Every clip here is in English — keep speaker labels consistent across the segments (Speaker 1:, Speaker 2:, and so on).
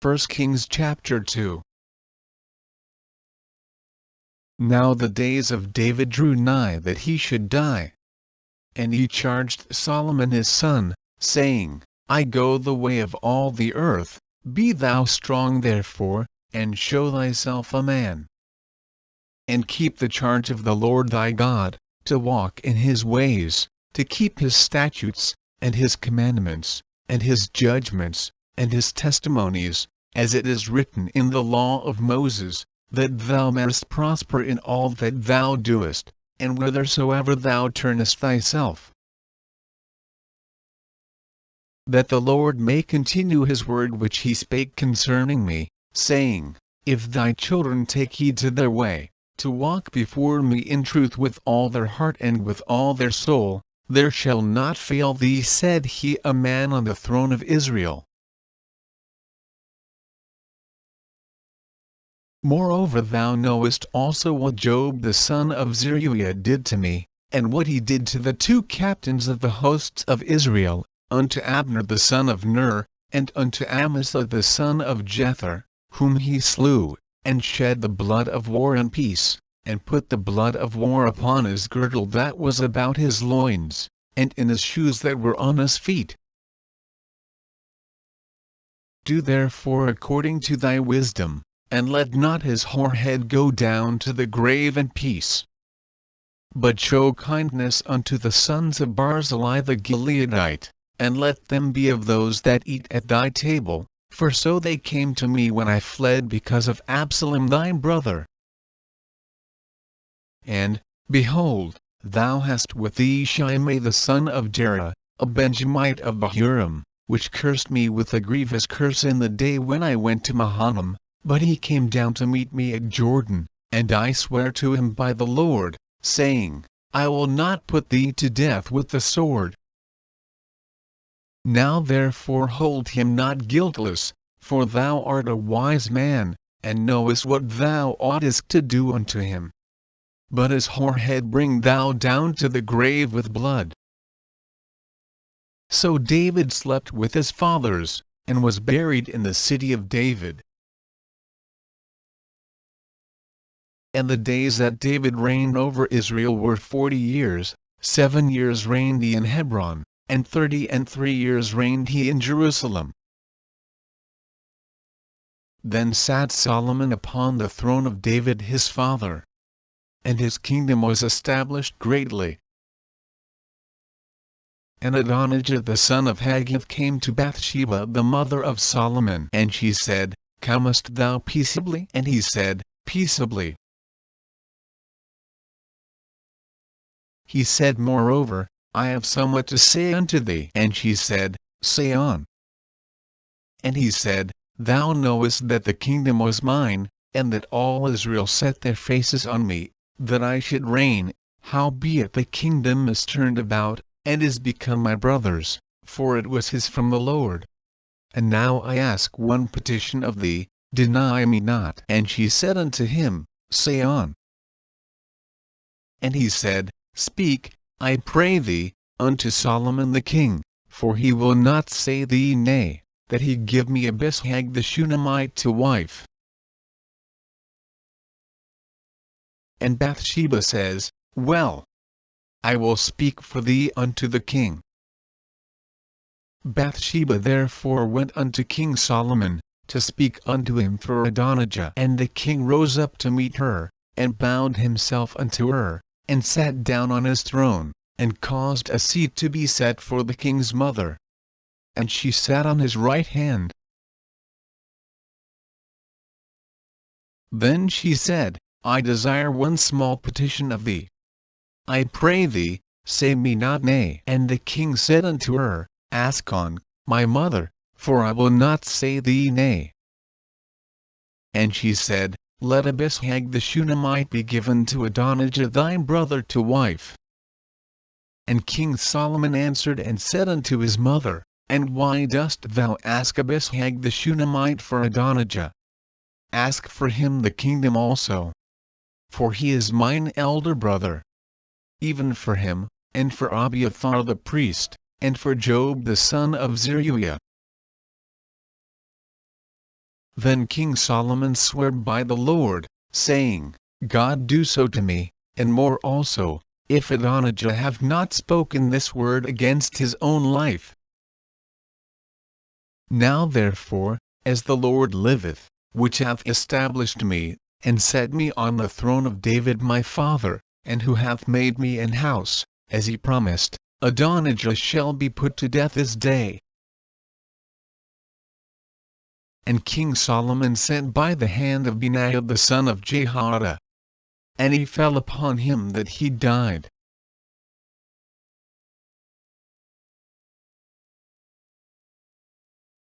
Speaker 1: 1 Kings chapter 2. Now the days of David drew nigh that he should die. And he charged Solomon his son, saying, I go the way of all the earth, be thou strong therefore, and show thyself a man. And keep the charge of the Lord thy God, to walk in his ways, to keep his statutes, and his commandments, and his judgments, and his testimonies, as it is written in the law of Moses, that thou mayest prosper in all that thou doest, and whithersoever thou turnest thyself. That the Lord may continue his word which he spake concerning me, saying, If thy children take heed to their way, to walk before me in truth with all their heart and with all their soul, there shall not fail thee, said he, a man on the throne of Israel. Moreover thou knowest also what Job the son of Zeruiah did to me, and what he did to the two captains of the hosts of Israel, unto Abner the son of Ner, and unto Amasa the son of Jether, whom he slew, and shed the blood of war and peace, and put the blood of war upon his girdle that was about his loins, and in his shoes that were on his feet. Do therefore according to thy wisdom, and let not his whorehead go down to the grave in peace. But show kindness unto the sons of Barzillai the Gileadite, and let them be of those that eat at thy table, for so they came to me when I fled because of Absalom thy brother. And, behold, thou hast with thee Shimei the son of Gera, a Benjamite of Bahurim, which cursed me with a grievous curse in the day when I went to Mahanaim, but he came down to meet me at Jordan, and I sware to him by the Lord, saying, I will not put thee to death with the sword. Now therefore hold him not guiltless, for thou art a wise man, and knowest what thou oughtest to do unto him. But his whorehead bring thou down to the grave with blood. So David slept with his fathers, and was buried in the city of David. And the days that David reigned over Israel were 40 years, 7 years reigned he in Hebron, and 33 years reigned he in Jerusalem. Then sat Solomon upon the throne of David his father, and his kingdom was established greatly. And Adonijah the son of Haggith came to Bathsheba the mother of Solomon, and she said, Comest thou peaceably? And he said, Peaceably. He said moreover, I have somewhat to say unto thee. And she said, Say on. And he said, Thou knowest that the kingdom was mine, and that all Israel set their faces on me, that I should reign, howbeit the kingdom is turned about, and is become my brother's, for it was his from the Lord. And now I ask one petition of thee, deny me not. And she said unto him, Say on. And he said, Speak, I pray thee, unto Solomon the king, for he will not say thee nay, that he give me Abishag the Shunammite to wife. And Bathsheba says, Well, I will speak for thee unto the king. Bathsheba therefore went unto King Solomon, to speak unto him for Adonijah. And the king rose up to meet her, and bowed himself unto her, and sat down on his throne, and caused a seat to be set for the king's mother. And she sat on his right hand. Then she said, I desire one small petition of thee. I pray thee, say me not nay. And the king said unto her, Ask on, my mother, for I will not say thee nay. And she said, Let Abishag the Shunammite be given to Adonijah thy brother to wife. And King Solomon answered and said unto his mother, And why dost thou ask Abishag the Shunammite for Adonijah? Ask for him the kingdom also. For he is mine elder brother. Even for him, and for Abiathar the priest, and for Job the son of Zeruiah. Then King Solomon swore by the Lord, saying, God do so to me, and more also, if Adonijah have not spoken this word against his own life. Now therefore, as the Lord liveth, which hath established me, and set me on the throne of David my father, and who hath made me an house, as he promised, Adonijah shall be put to death this day. And King Solomon sent by the hand of Benaiah the son of Jehoiada. And he fell upon him that he died.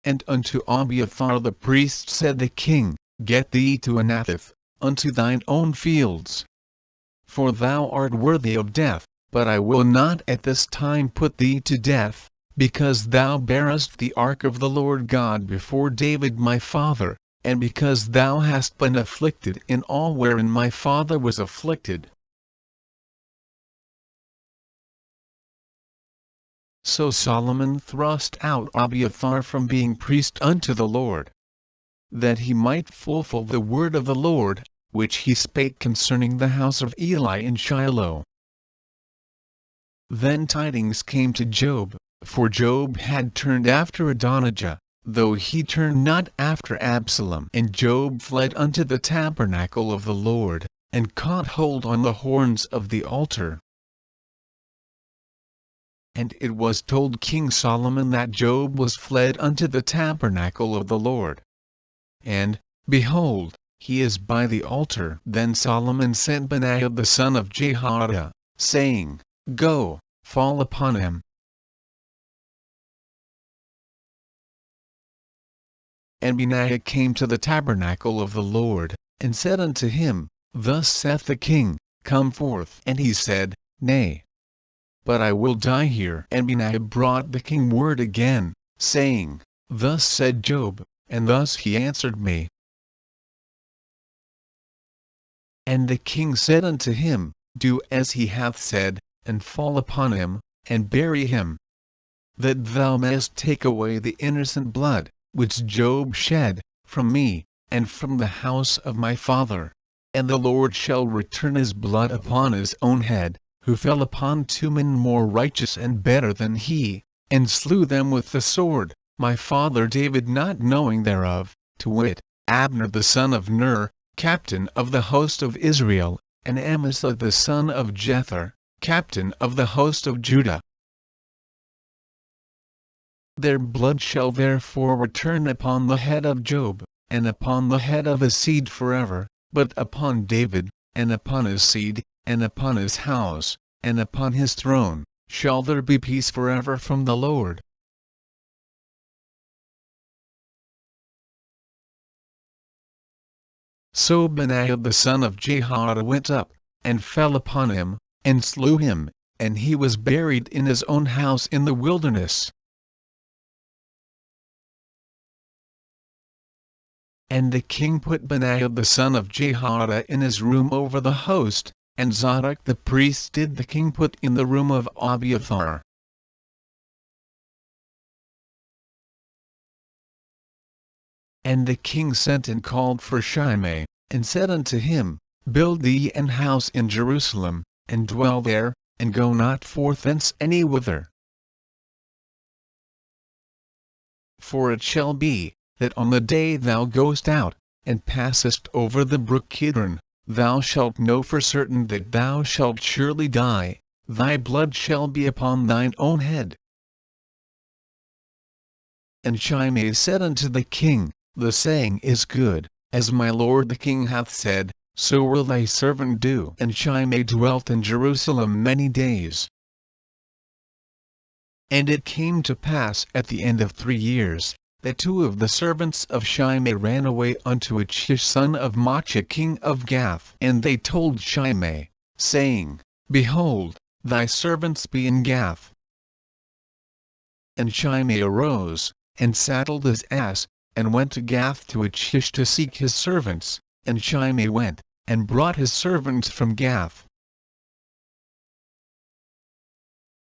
Speaker 1: And unto Abiathar the priest said the king, Get thee to Anathoth, unto thine own fields. For thou art worthy of death, but I will not at this time put thee to death, because thou bearest the ark of the Lord God before David my father, and because thou hast been afflicted in all wherein my father was afflicted. So Solomon thrust out Abiathar from being priest unto the Lord, that he might fulfill the word of the Lord, which he spake concerning the house of Eli in Shiloh. Then tidings came to Job, for Job had turned after Adonijah, though he turned not after Absalom. And Job fled unto the tabernacle of the Lord, and caught hold on the horns of the altar. And it was told King Solomon that Job was fled unto the tabernacle of the Lord. And, behold, he is by the altar. Then Solomon sent Benaiah the son of Jehoiada, saying, Go, fall upon him. And Benaiah came to the tabernacle of the Lord, and said unto him, Thus saith the king, Come forth. And he said, Nay, but I will die here. And Benaiah brought the king word again, saying, Thus said Job, and thus he answered me. And the king said unto him, Do as he hath said, and fall upon him, and bury him, that thou mayest take away the innocent blood, which Job shed, from me, and from the house of my father. And the Lord shall return his blood upon his own head, who fell upon 2 men more righteous and better than he, and slew them with the sword, my father David not knowing thereof, to wit, Abner the son of Ner, captain of the host of Israel, and Amasa the son of Jether, captain of the host of Judah. Their blood shall therefore return upon the head of Job, and upon the head of his seed forever, but upon David, and upon his seed, and upon his house, and upon his throne, shall there be peace forever from the Lord. So Benaiah the son of Jehoiada went up, and fell upon him, and slew him, and he was buried in his own house in the wilderness. And the king put Benaiah the son of Jehoiada in his room over the host, and Zadok the priest did the king put in the room of Abiathar. And the king sent and called for Shimei, and said unto him, Build thee an house in Jerusalem, and dwell there, and go not forth thence any whither. For it shall be, that on the day thou goest out, and passest over the brook Kidron, thou shalt know for certain that thou shalt surely die, thy blood shall be upon thine own head. And Shimei said unto the king, The saying is good, as my lord the king hath said, so will thy servant do. And Shimei dwelt in Jerusalem many days. And it came to pass at the end of 3 years, that 2 of the servants of Shimei ran away unto Achish son of Maachah king of Gath. And they told Shimei, saying, Behold, thy servants be in Gath. And Shimei arose, and saddled his ass, and went to Gath to Achish to seek his servants. And Shimei went, and brought his servants from Gath.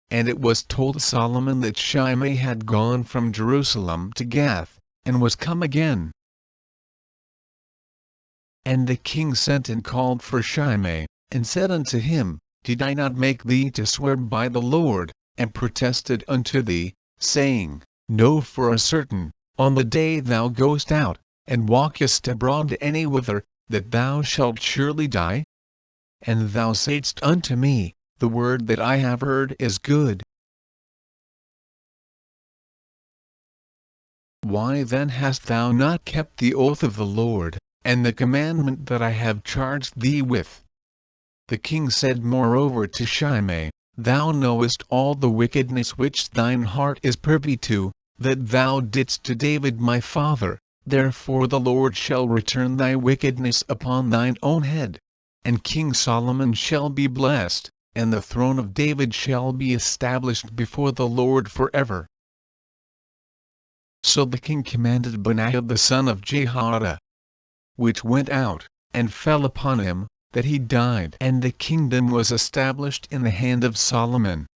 Speaker 1: And it was told Solomon that Shimei had gone from Jerusalem to Gath, and was come again. And the king sent and called for Shimei, and said unto him, Did I not make thee to swear by the Lord, and protested unto thee, saying, Know for a certain, on the day thou goest out, and walkest abroad any whither, that thou shalt surely die? And thou saidst unto me, The word that I have heard is good. Why then hast thou not kept the oath of the Lord, and the commandment that I have charged thee with? The king said moreover to Shimei, Thou knowest all the wickedness which thine heart is privy to, that thou didst to David my father, therefore the Lord shall return thy wickedness upon thine own head. And King Solomon shall be blessed, and the throne of David shall be established before the Lord forever. So the king commanded Benaiah the son of Jehoiada, which went out, and fell upon him, that he died. And the kingdom was established in the hand of Solomon.